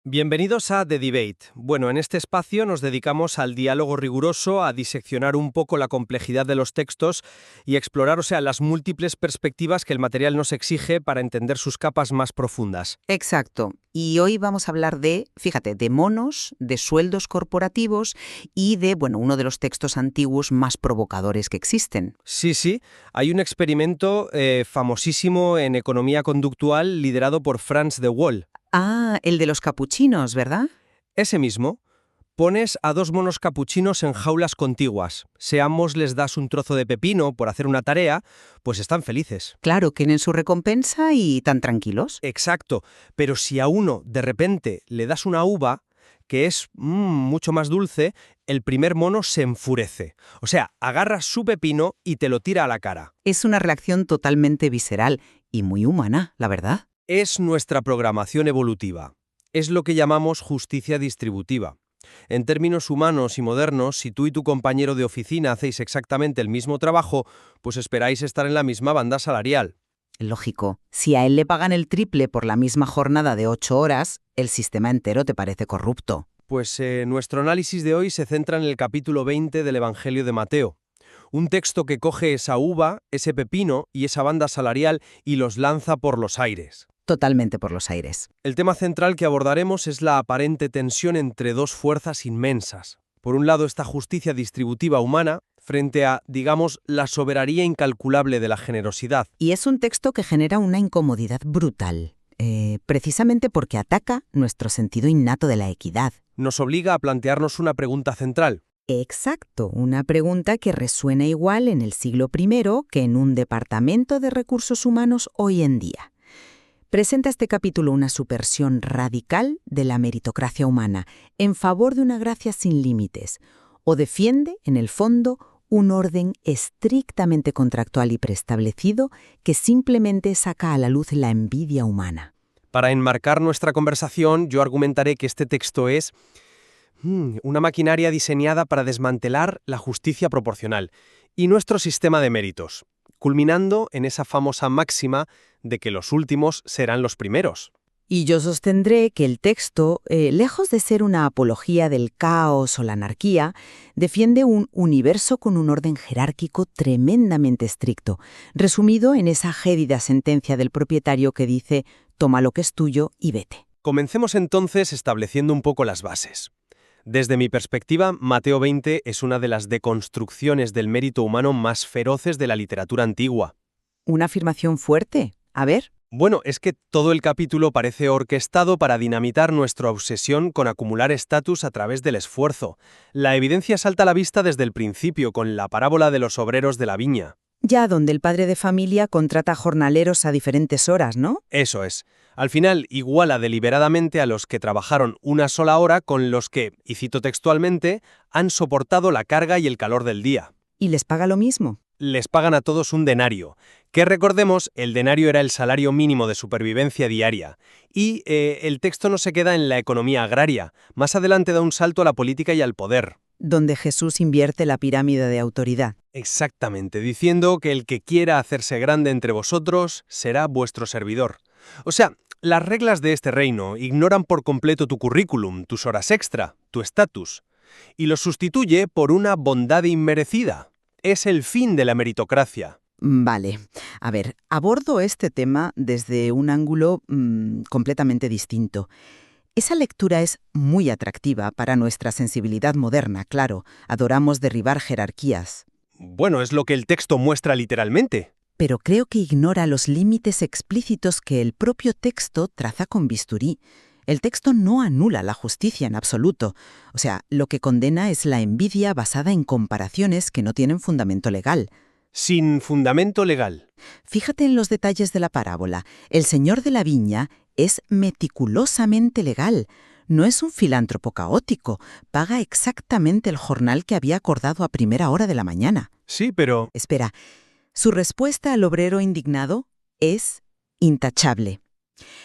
Bienvenidos a The Debate. Bueno, en este espacio nos dedicamos al diálogo riguroso, a diseccionar un poco la complejidad de los textos y explorar, las múltiples perspectivas que el material nos exige para entender sus capas más profundas. Exacto. Y hoy vamos a hablar de monos, de sueldos corporativos y de, uno de los textos antiguos más provocadores que existen. Sí, hay un experimento famosísimo en economía conductual liderado por Franz de Waal. Ah, el de los capuchinos, ¿verdad? Ese mismo. Pones a dos monos capuchinos en jaulas contiguas. Si a ambos les das un trozo de pepino por hacer una tarea, pues están felices. Claro, tienen su recompensa y tan tranquilos. Exacto, pero si a uno de repente le das una uva, que es mucho más dulce, el primer mono se enfurece. O sea, agarra su pepino y te lo tira a la cara. Es una reacción totalmente visceral y muy humana, la verdad. Es nuestra programación evolutiva. Es lo que llamamos justicia distributiva. En términos humanos y modernos, si tú y tu compañero de oficina hacéis exactamente el mismo trabajo, pues esperáis estar en la misma banda salarial. Lógico. Si a él le pagan el triple por la misma jornada de 8 horas, el sistema entero te parece corrupto. Pues nuestro análisis de hoy se centra en el capítulo 20 del Evangelio de Mateo. Un texto que coge esa uva, ese pepino y esa banda salarial y los lanza por los aires. Totalmente por los aires. El tema central que abordaremos es la aparente tensión entre dos fuerzas inmensas. Por un lado, esta justicia distributiva humana frente a, la soberanía incalculable de la generosidad. Y es un texto que genera una incomodidad brutal, precisamente porque ataca nuestro sentido innato de la equidad. Nos obliga a plantearnos una pregunta central. Exacto, una pregunta que resuena igual en el siglo I que en un departamento de recursos humanos hoy en día. Presenta este capítulo una subversión radical de la meritocracia humana en favor de una gracia sin límites, o defiende, en el fondo, un orden estrictamente contractual y preestablecido que simplemente saca a la luz la envidia humana. Para enmarcar nuestra conversación, yo argumentaré que este texto es una maquinaria diseñada para desmantelar la justicia proporcional y nuestro sistema de méritos, culminando en esa famosa máxima de que los últimos serán los primeros. Y yo sostendré que el texto, lejos de ser una apología del caos o la anarquía, defiende un universo con un orden jerárquico tremendamente estricto, resumido en esa gédida sentencia del propietario que dice «toma lo que es tuyo y vete». Comencemos entonces estableciendo un poco las bases. Desde mi perspectiva, Mateo 20 es una de las deconstrucciones del mérito humano más feroces de la literatura antigua. Una afirmación fuerte. A ver. Bueno, es que todo el capítulo parece orquestado para dinamitar nuestra obsesión con acumular estatus a través del esfuerzo. La evidencia salta a la vista desde el principio, con la parábola de los obreros de la viña. Ya donde el padre de familia contrata jornaleros a diferentes horas, ¿no? Eso es. Al final, iguala deliberadamente a los que trabajaron una sola hora con los que, y cito textualmente, han soportado la carga y el calor del día. ¿Y les paga lo mismo? Les pagan a todos un denario, que recordemos, el denario era el salario mínimo de supervivencia diaria. Y el texto no se queda en la economía agraria, más adelante da un salto a la política y al poder. Donde Jesús invierte la pirámide de autoridad. Exactamente, diciendo que el que quiera hacerse grande entre vosotros será vuestro servidor. O sea, las reglas de este reino ignoran por completo tu currículum, tus horas extra, tu estatus, y lo sustituye por una bondad inmerecida. Es el fin de la meritocracia. Vale. A ver, abordo este tema desde un ángulo completamente distinto. Esa lectura es muy atractiva para nuestra sensibilidad moderna, claro. Adoramos derribar jerarquías. Bueno, es lo que el texto muestra literalmente. Pero creo que ignora los límites explícitos que el propio texto traza con bisturí. El texto no anula la justicia en absoluto. O sea, lo que condena es la envidia basada en comparaciones que no tienen fundamento legal. Sin fundamento legal. Fíjate en los detalles de la parábola. El señor de la viña es meticulosamente legal. No es un filántropo caótico. Paga exactamente el jornal que había acordado a primera hora de la mañana. Sí, pero... Espera. Su respuesta al obrero indignado es intachable.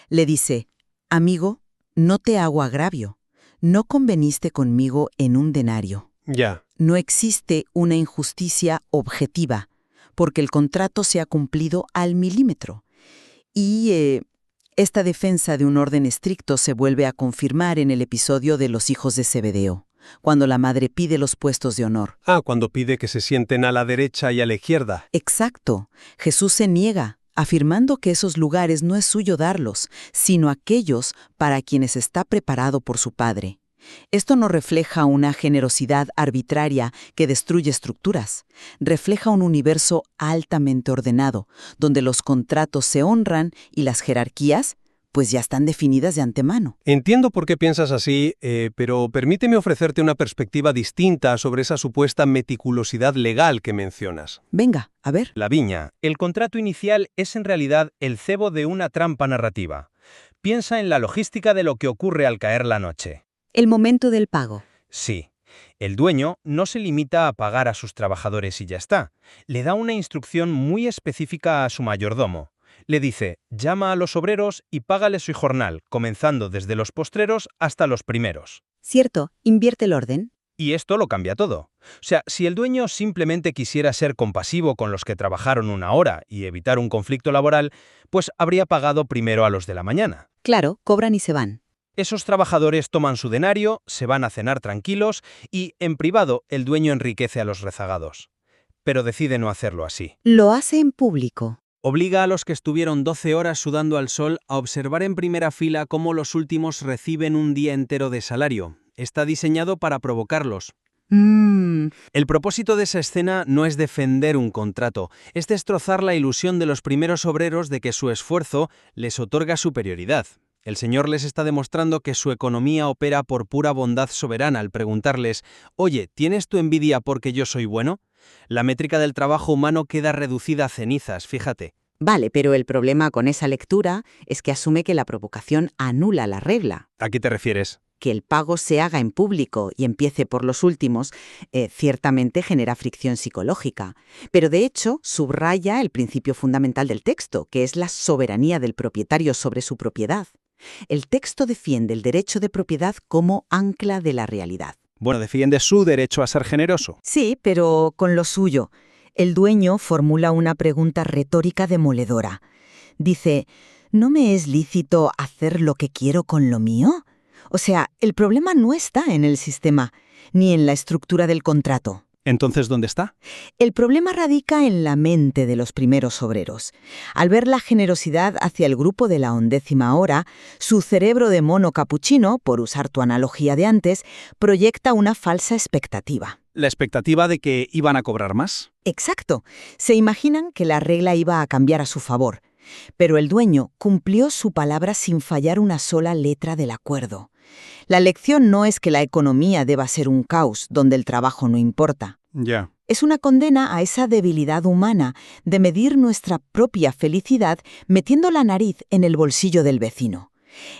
Le dice, amigo, no te hago agravio. No conveniste conmigo en un denario. Ya. No existe una injusticia objetiva, porque el contrato se ha cumplido al milímetro. Y Esta defensa de un orden estricto se vuelve a confirmar en el episodio de los hijos de Zebedeo, cuando la madre pide los puestos de honor. Cuando pide que se sienten a la derecha y a la izquierda. Exacto. Jesús se niega, afirmando que esos lugares no es suyo darlos, sino aquellos para quienes está preparado por su Padre. Esto no refleja una generosidad arbitraria que destruye estructuras. Refleja un universo altamente ordenado, donde los contratos se honran y las jerarquías, pues ya están definidas de antemano. Entiendo por qué piensas así, pero permíteme ofrecerte una perspectiva distinta sobre esa supuesta meticulosidad legal que mencionas. Venga, a ver. La viña, el contrato inicial es en realidad el cebo de una trampa narrativa. Piensa en la logística de lo que ocurre al caer la noche. El momento del pago. Sí, el dueño no se limita a pagar a sus trabajadores y ya está. Le da una instrucción muy específica a su mayordomo. Le dice, llama a los obreros y págale su jornal, comenzando desde los postreros hasta los primeros. Cierto, invierte el orden. Y esto lo cambia todo. O sea, si el dueño simplemente quisiera ser compasivo con los que trabajaron una hora y evitar un conflicto laboral, pues habría pagado primero a los de la mañana. Claro, cobran y se van. Esos trabajadores toman su denario, se van a cenar tranquilos y, en privado, el dueño enriquece a los rezagados. Pero decide no hacerlo así. Lo hace en público. Obliga a los que estuvieron 12 horas sudando al sol a observar en primera fila cómo los últimos reciben un día entero de salario. Está diseñado para provocarlos. El propósito de esa escena no es defender un contrato, es destrozar la ilusión de los primeros obreros de que su esfuerzo les otorga superioridad. El Señor les está demostrando que su economía opera por pura bondad soberana al preguntarles, «Oye, ¿tienes tu envidia porque yo soy bueno?» La métrica del trabajo humano queda reducida a cenizas, fíjate. Vale, pero el problema con esa lectura es que asume que la provocación anula la regla. ¿A qué te refieres? Que el pago se haga en público y empiece por los últimos, ciertamente genera fricción psicológica. Pero de hecho, subraya el principio fundamental del texto, que es la soberanía del propietario sobre su propiedad. El texto defiende el derecho de propiedad como ancla de la realidad. Bueno, defiende su derecho a ser generoso. Sí, pero con lo suyo. El dueño formula una pregunta retórica demoledora. Dice, ¿no me es lícito hacer lo que quiero con lo mío? O sea, el problema no está en el sistema, ni en la estructura del contrato. ¿Entonces dónde está? El problema radica en la mente de los primeros obreros. Al ver la generosidad hacia el grupo de la 11ª hora, su cerebro de mono capuchino, por usar tu analogía de antes, proyecta una falsa expectativa. ¿La expectativa de que iban a cobrar más? Exacto. Se imaginan que la regla iba a cambiar a su favor. Pero el dueño cumplió su palabra sin fallar una sola letra del acuerdo. La lección no es que la economía deba ser un caos donde el trabajo no importa. Ya. Es una condena a esa debilidad humana de medir nuestra propia felicidad metiendo la nariz en el bolsillo del vecino.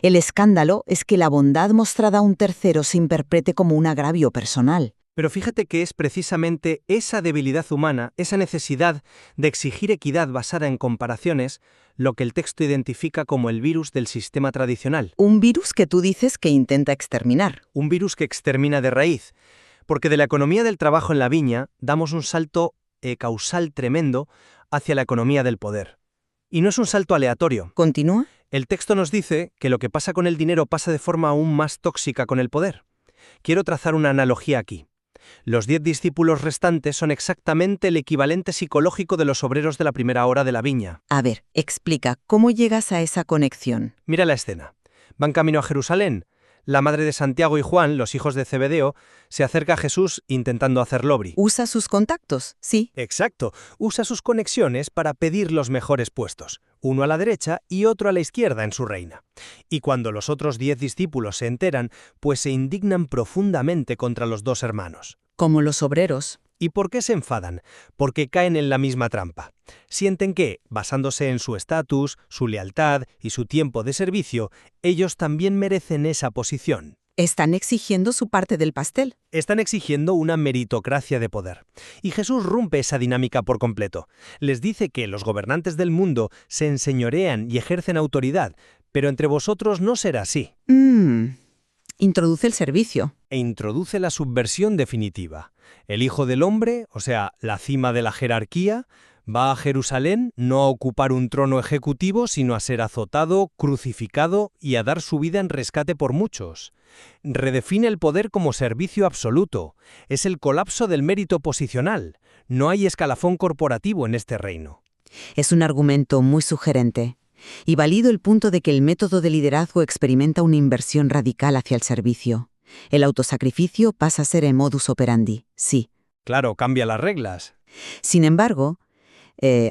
El escándalo es que la bondad mostrada a un tercero se interprete como un agravio personal. Pero fíjate que es precisamente esa debilidad humana, esa necesidad de exigir equidad basada en comparaciones, lo que el texto identifica como el virus del sistema tradicional. Un virus que tú dices que intenta exterminar. Un virus que extermina de raíz. Porque de la economía del trabajo en la viña damos un salto causal tremendo hacia la economía del poder. Y no es un salto aleatorio. ¿Continúa? El texto nos dice que lo que pasa con el dinero pasa de forma aún más tóxica con el poder. Quiero trazar una analogía aquí. Los 10 discípulos restantes son exactamente el equivalente psicológico de los obreros de la primera hora de la viña. A ver, explica, ¿cómo llegas a esa conexión? Mira la escena. Van camino a Jerusalén. La madre de Santiago y Juan, los hijos de Zebedeo, se acerca a Jesús intentando hacer lobby. Usa sus contactos, sí. Exacto. Usa sus conexiones para pedir los mejores puestos, uno a la derecha y otro a la izquierda en su reina. Y cuando los otros 10 discípulos se enteran, pues se indignan profundamente contra los 2 hermanos. Como los obreros. ¿Y por qué se enfadan? Porque caen en la misma trampa. Sienten que, basándose en su estatus, su lealtad y su tiempo de servicio, ellos también merecen esa posición. Están exigiendo su parte del pastel. Están exigiendo una meritocracia de poder. Y Jesús rompe esa dinámica por completo. Les dice que los gobernantes del mundo se enseñorean y ejercen autoridad, pero entre vosotros no será así. Introduce el servicio. E introduce la subversión definitiva. El Hijo del Hombre, o sea, la cima de la jerarquía, Va a Jerusalén no a ocupar un trono ejecutivo, sino a ser azotado, crucificado y a dar su vida en rescate por muchos. Redefine el poder como servicio absoluto. Es el colapso del mérito posicional. No hay escalafón corporativo en este reino. Es un argumento muy sugerente. Y valido el punto de que el método de liderazgo experimenta una inversión radical hacia el servicio. El autosacrificio pasa a ser el modus operandi, sí. Claro, cambia las reglas. Sin embargo,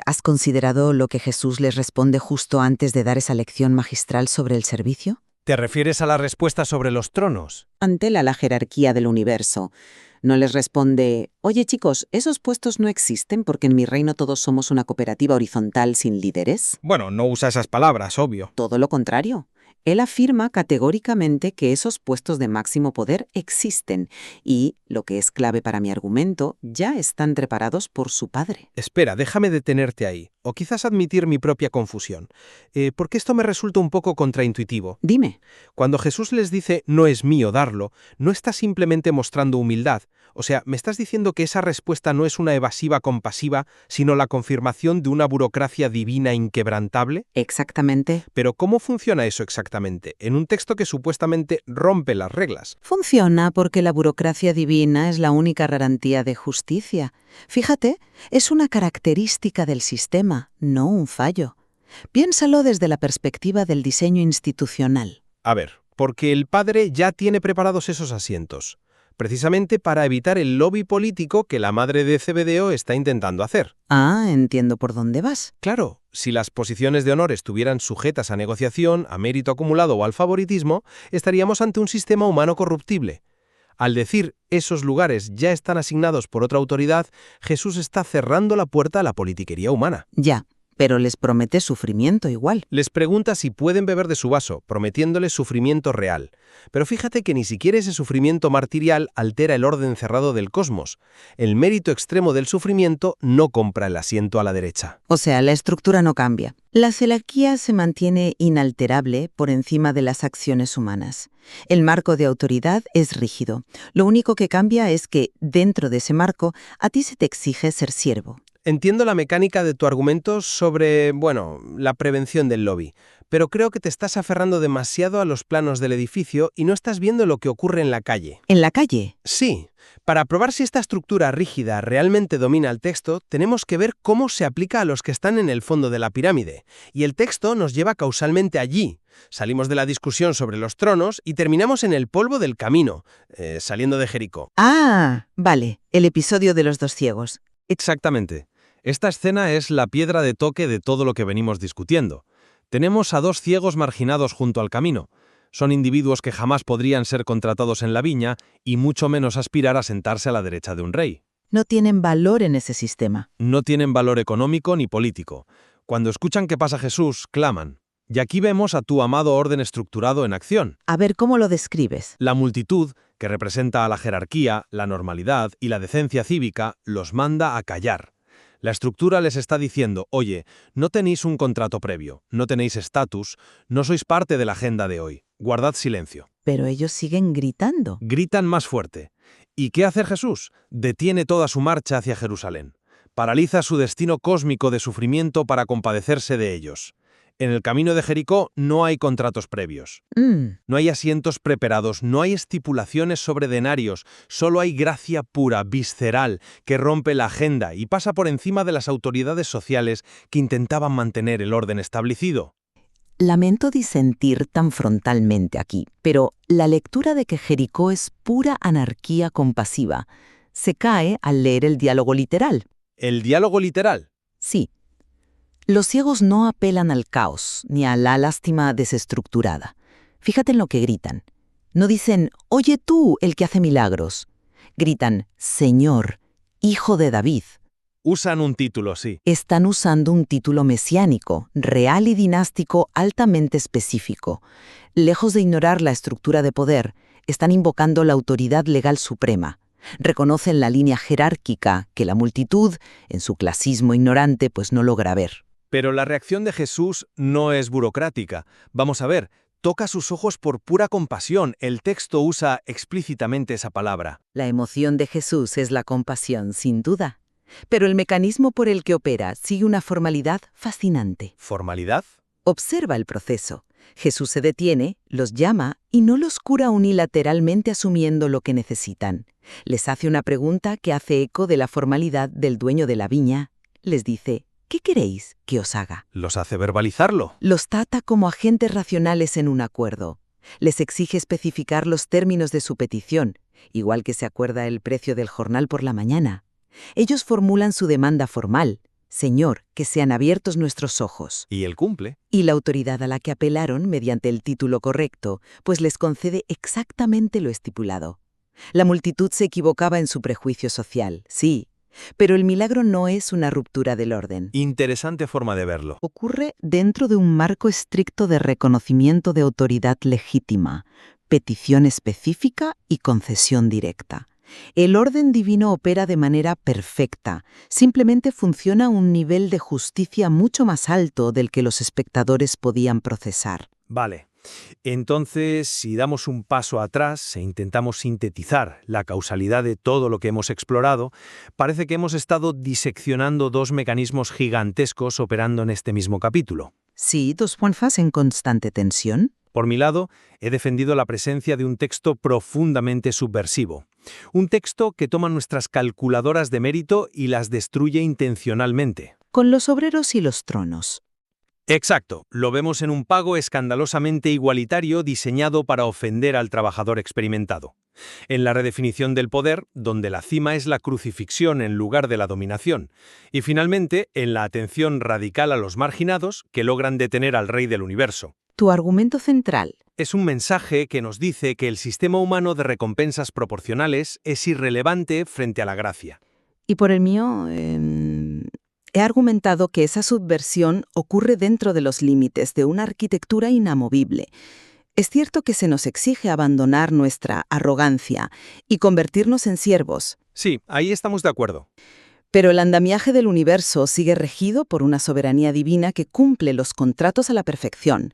¿has considerado lo que Jesús les responde justo antes de dar esa lección magistral sobre el servicio? ¿Te refieres a la respuesta sobre los tronos? Ante la jerarquía del universo. No les responde, oye chicos, esos puestos no existen porque en mi reino todos somos una cooperativa horizontal sin líderes. Bueno, no usa esas palabras, obvio. Todo lo contrario. Él afirma categóricamente que esos puestos de máximo poder existen y, lo que es clave para mi argumento, ya están preparados por su padre. Espera, déjame detenerte ahí, o quizás admitir mi propia confusión, porque esto me resulta un poco contraintuitivo. Dime. Cuando Jesús les dice no es mío darlo, no está simplemente mostrando humildad. O sea, me estás diciendo que esa respuesta no es una evasiva compasiva, sino la confirmación de una burocracia divina inquebrantable. Exactamente. Pero ¿cómo funciona eso exactamente, en un texto que supuestamente rompe las reglas? Funciona porque la burocracia divina es la única garantía de justicia. Fíjate, es una característica del sistema, no un fallo. Piénsalo desde la perspectiva del diseño institucional. A ver, porque el padre ya tiene preparados esos asientos, precisamente para evitar el lobby político que la madre de Zebedeo está intentando hacer. Ah, entiendo por dónde vas. Claro, si las posiciones de honor estuvieran sujetas a negociación, a mérito acumulado o al favoritismo, estaríamos ante un sistema humano corruptible. Al decir esos lugares ya están asignados por otra autoridad, Jesús está cerrando la puerta a la politiquería humana. Ya, pero les promete sufrimiento igual. Les pregunta si pueden beber de su vaso, prometiéndoles sufrimiento real. Pero fíjate que ni siquiera ese sufrimiento martirial altera el orden cerrado del cosmos. El mérito extremo del sufrimiento no compra el asiento a la derecha. O sea, la estructura no cambia. La celiaquía se mantiene inalterable por encima de las acciones humanas. El marco de autoridad es rígido. Lo único que cambia es que, dentro de ese marco, a ti se te exige ser siervo. Entiendo la mecánica de tu argumento sobre, la prevención del lobby, pero creo que te estás aferrando demasiado a los planos del edificio y no estás viendo lo que ocurre en la calle. ¿En la calle? Sí. Para probar si esta estructura rígida realmente domina el texto, tenemos que ver cómo se aplica a los que están en el fondo de la pirámide. Y el texto nos lleva causalmente allí. Salimos de la discusión sobre los tronos y terminamos en el polvo del camino, saliendo de Jericó. Ah, vale, el episodio de los dos ciegos. Exactamente. Esta escena es la piedra de toque de todo lo que venimos discutiendo. Tenemos a dos ciegos marginados junto al camino. Son individuos que jamás podrían ser contratados en la viña y mucho menos aspirar a sentarse a la derecha de un rey. No tienen valor en ese sistema. No tienen valor económico ni político. Cuando escuchan que pasa Jesús, claman. Y aquí vemos a tu amado orden estructurado en acción. A ver, ¿cómo lo describes? La multitud, que representa a la jerarquía, la normalidad y la decencia cívica, los manda a callar. La estructura les está diciendo, oye, no tenéis un contrato previo, no tenéis estatus, no sois parte de la agenda de hoy. Guardad silencio. Pero ellos siguen gritando. Gritan más fuerte. ¿Y qué hace Jesús? Detiene toda su marcha hacia Jerusalén. Paraliza su destino cósmico de sufrimiento para compadecerse de ellos. En el camino de Jericó no hay contratos previos. No hay asientos preparados, no hay estipulaciones sobre denarios, solo hay gracia pura, visceral, que rompe la agenda y pasa por encima de las autoridades sociales que intentaban mantener el orden establecido. Lamento disentir tan frontalmente aquí, pero la lectura de que Jericó es pura anarquía compasiva se cae al leer el diálogo literal. ¿El diálogo literal? Sí. Los ciegos no apelan al caos ni a la lástima desestructurada. Fíjate en lo que gritan. No dicen, oye tú, el que hace milagros. Gritan, Señor, Hijo de David. Usan un título, sí. Están usando un título mesiánico, real y dinástico altamente específico. Lejos de ignorar la estructura de poder, están invocando la autoridad legal suprema. Reconocen la línea jerárquica que la multitud, en su clasismo ignorante, pues no logra ver. Pero la reacción de Jesús no es burocrática. Vamos a ver, toca sus ojos por pura compasión. El texto usa explícitamente esa palabra. La emoción de Jesús es la compasión, sin duda. Pero el mecanismo por el que opera sigue una formalidad fascinante. ¿Formalidad? Observa el proceso. Jesús se detiene, los llama y no los cura unilateralmente asumiendo lo que necesitan. Les hace una pregunta que hace eco de la formalidad del dueño de la viña. Les dice, ¿qué queréis que os haga? Los hace verbalizarlo. Los trata como agentes racionales en un acuerdo. Les exige especificar los términos de su petición, igual que se acuerda el precio del jornal por la mañana. Ellos formulan su demanda formal. Señor, que sean abiertos nuestros ojos. Y él cumple. Y la autoridad a la que apelaron mediante el título correcto, pues les concede exactamente lo estipulado. La multitud se equivocaba en su prejuicio social, sí, pero el milagro no es una ruptura del orden. Interesante forma de verlo. Ocurre dentro de un marco estricto de reconocimiento de autoridad legítima, petición específica y concesión directa. El orden divino opera de manera perfecta, simplemente funciona a un nivel de justicia mucho más alto del que los espectadores podían procesar. Vale. Entonces, si damos un paso atrás e intentamos sintetizar la causalidad de todo lo que hemos explorado, parece que hemos estado diseccionando dos mecanismos gigantescos operando en este mismo capítulo. Sí, dos fuerzas en constante tensión. Por mi lado, he defendido la presencia de un texto profundamente subversivo. Un texto que toma nuestras calculadoras de mérito y las destruye intencionalmente. Con los obreros y los tronos. Exacto, lo vemos en un pago escandalosamente igualitario diseñado para ofender al trabajador experimentado. En la redefinición del poder, donde la cima es la crucifixión en lugar de la dominación. Y finalmente, en la atención radical a los marginados que logran detener al rey del universo. Tu argumento central. Es un mensaje que nos dice que el sistema humano de recompensas proporcionales es irrelevante frente a la gracia. Y por el mío, he argumentado que esa subversión ocurre dentro de los límites de una arquitectura inamovible. Es cierto que se nos exige abandonar nuestra arrogancia y convertirnos en siervos. Sí, ahí estamos de acuerdo. Pero el andamiaje del universo sigue regido por una soberanía divina que cumple los contratos a la perfección,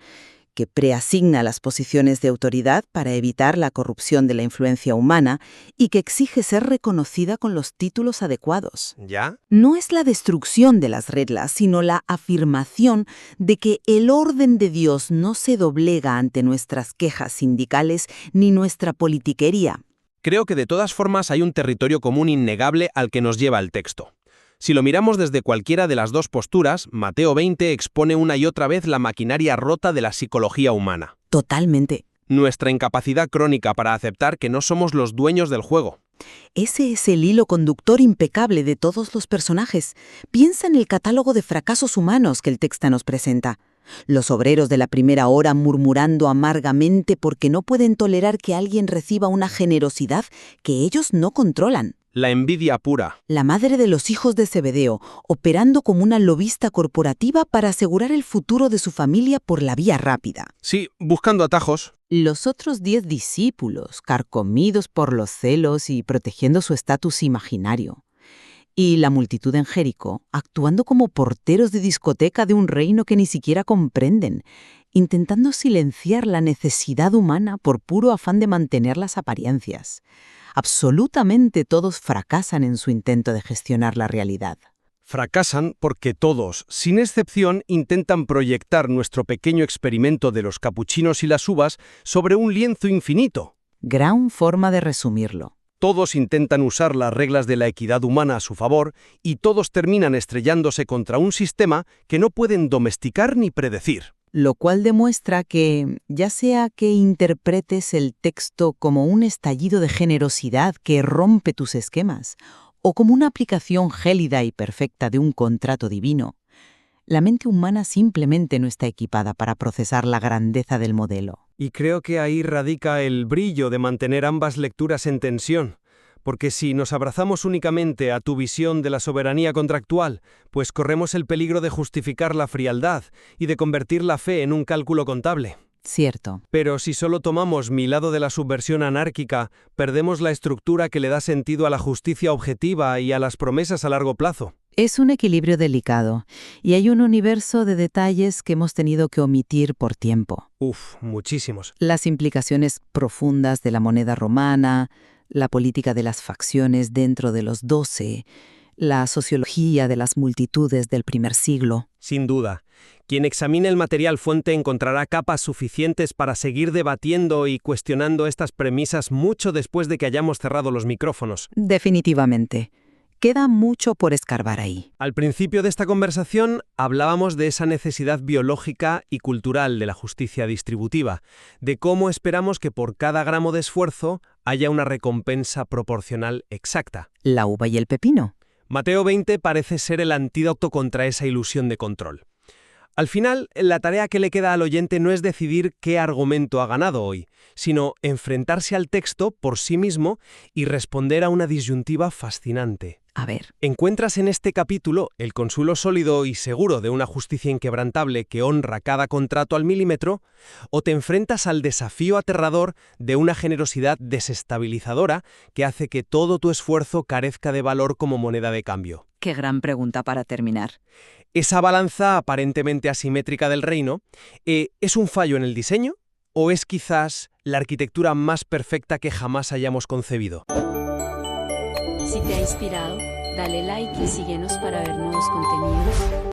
que preasigna las posiciones de autoridad para evitar la corrupción de la influencia humana y que exige ser reconocida con los títulos adecuados. ¿Ya? No es la destrucción de las reglas, sino la afirmación de que el orden de Dios no se doblega ante nuestras quejas sindicales ni nuestra politiquería. Creo que de todas formas hay un territorio común innegable al que nos lleva el texto. Si lo miramos desde cualquiera de las dos posturas, Mateo 20 expone una y otra vez la maquinaria rota de la psicología humana. Totalmente. Nuestra incapacidad crónica para aceptar que no somos los dueños del juego. Ese es el hilo conductor impecable de todos los personajes. Piensa en el catálogo de fracasos humanos que el texto nos presenta. Los obreros de la primera hora murmurando amargamente porque no pueden tolerar que alguien reciba una generosidad que ellos no controlan. La envidia pura. La madre de los hijos de Zebedeo, operando como una lobista corporativa para asegurar el futuro de su familia por la vía rápida. Sí, buscando atajos. Los otros 10 discípulos, carcomidos por los celos y protegiendo su estatus imaginario. Y la multitud en Jericó, actuando como porteros de discoteca de un reino que ni siquiera comprenden, intentando silenciar la necesidad humana por puro afán de mantener las apariencias. Absolutamente todos fracasan en su intento de gestionar la realidad. Fracasan porque todos, sin excepción, intentan proyectar nuestro pequeño experimento de los capuchinos y las uvas sobre un lienzo infinito. Gran forma de resumirlo. Todos intentan usar las reglas de la equidad humana a su favor y todos terminan estrellándose contra un sistema que no pueden domesticar ni predecir. Lo cual demuestra que, ya sea que interpretes el texto como un estallido de generosidad que rompe tus esquemas, o como una aplicación gélida y perfecta de un contrato divino, la mente humana simplemente no está equipada para procesar la grandeza del modelo. Y creo que ahí radica el brillo de mantener ambas lecturas en tensión. Porque si nos abrazamos únicamente a tu visión de la soberanía contractual, pues corremos el peligro de justificar la frialdad y de convertir la fe en un cálculo contable. Cierto. Pero si solo tomamos mi lado de la subversión anárquica, perdemos la estructura que le da sentido a la justicia objetiva y a las promesas a largo plazo. Es un equilibrio delicado, y hay un universo de detalles que hemos tenido que omitir por tiempo. Muchísimos. Las implicaciones profundas de la moneda romana, la política de las facciones dentro de los 12, la sociología de las multitudes del primer siglo. Sin duda. Quien examine el material fuente encontrará capas suficientes para seguir debatiendo y cuestionando estas premisas mucho después de que hayamos cerrado los micrófonos. Definitivamente. Queda mucho por escarbar ahí. Al principio de esta conversación hablábamos de esa necesidad biológica y cultural de la justicia distributiva, de cómo esperamos que por cada gramo de esfuerzo haya una recompensa proporcional exacta. La uva y el pepino. Mateo 20 parece ser el antídoto contra esa ilusión de control. Al final, la tarea que le queda al oyente no es decidir qué argumento ha ganado hoy, sino enfrentarse al texto por sí mismo y responder a una disyuntiva fascinante. A ver. ¿Encuentras en este capítulo el consuelo sólido y seguro de una justicia inquebrantable que honra cada contrato al milímetro, o te enfrentas al desafío aterrador de una generosidad desestabilizadora que hace que todo tu esfuerzo carezca de valor como moneda de cambio? Qué gran pregunta para terminar. ¿Esa balanza aparentemente asimétrica del reino es un fallo en el diseño o es quizás la arquitectura más perfecta que jamás hayamos concebido? Si te ha inspirado, dale like y síguenos para ver nuevos contenidos.